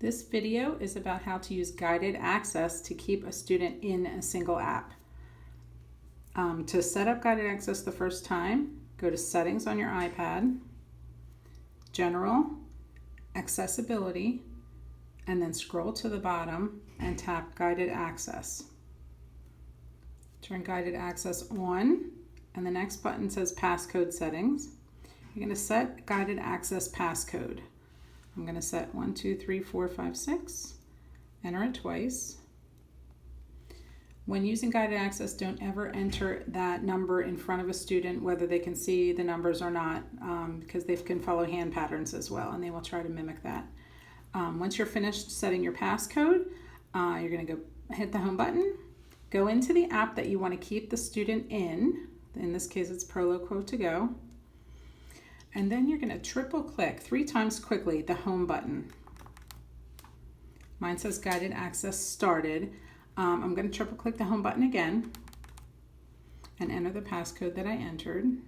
This video is about how to use guided access to keep a student in a single app. To set up guided access the first time, go to Settings on your iPad, General, Accessibility, and then scroll to the bottom and tap Guided Access. Turn Guided Access on, and the next button says Passcode Settings. You're going to set Guided Access passcode. I'm going to set 1, 2, 3, 4, 5, 6. Enter it twice. When using guided access, don't ever enter that number in front of a student, whether they can see the numbers or not, because they can follow hand patterns as well, and they will try to mimic that. Once you're finished setting your passcode, you're going to go hit the home button, go into the app that you want to keep the student in. In this case, it's Proloquo to go. And then you're going to triple click 3 times quickly the home button. Mine says guided access started. I'm going to triple click the home button again and enter the passcode that I entered.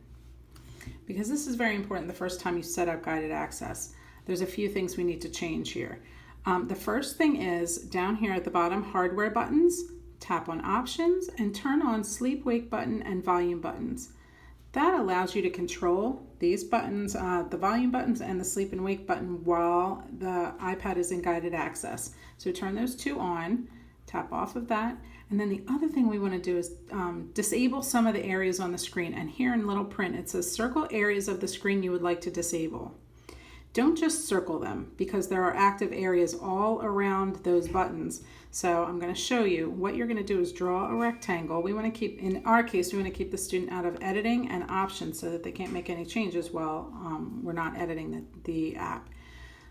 Because this is very important the first time you set up guided access. There's a few things we need to change here. The first thing is down here at the bottom, hardware buttons, tap on options and turn on sleep wake button and volume buttons. That allows you to control these buttons, the volume buttons and the sleep and wake button while the iPad is in guided access. So turn those 2 on, tap off of that. And then the other thing we want to do is disable some of the areas on the screen. And here in little print, it says circle areas of the screen you would like to disable. Don't just circle them because there are active areas all around those buttons. So I'm going to show you what you're going to do is draw a rectangle. We want to keep, in our case, we want to keep the student out of editing and options so that they can't make any changes while we're not editing the app.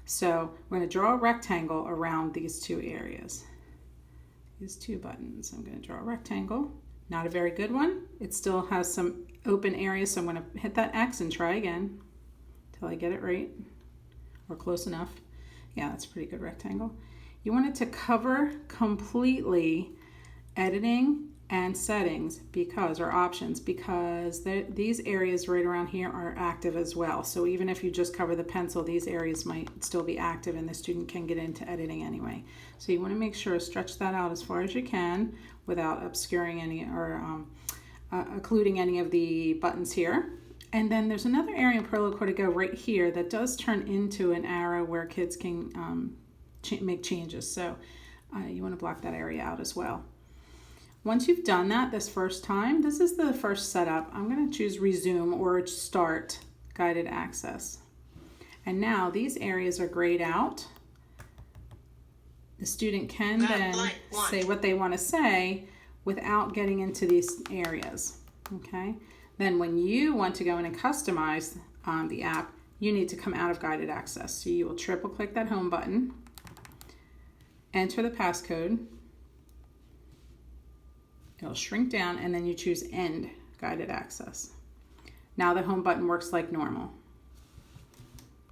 So we're going to draw a rectangle around these 2 areas. These 2 buttons. I'm going to draw a rectangle. Not a very good one. It still has some open areas, so I'm going to hit that X and try again until I get it right. Or close enough. Yeah, that's a pretty good rectangle. You want it to cover completely editing and settings or options because these areas right around here are active as well. So even if you just cover the pencil, these areas might still be active and the student can get into editing anyway. So you want to make sure to stretch that out as far as you can without obscuring any or occluding any of the buttons here. And then there's another area in Proloquo to go right here that does turn into an arrow where kids can make changes. So you want to block that area out as well. Once you've done that this first time, this is the first setup. I'm going to choose resume or start guided access. And now these areas are grayed out. The student can then say what they want to say without getting into these areas. Okay. Then when you want to go in and customize the app, you need to come out of guided access. So you will triple click that home button, enter the passcode, it'll shrink down, and then you choose end guided access. Now the home button works like normal.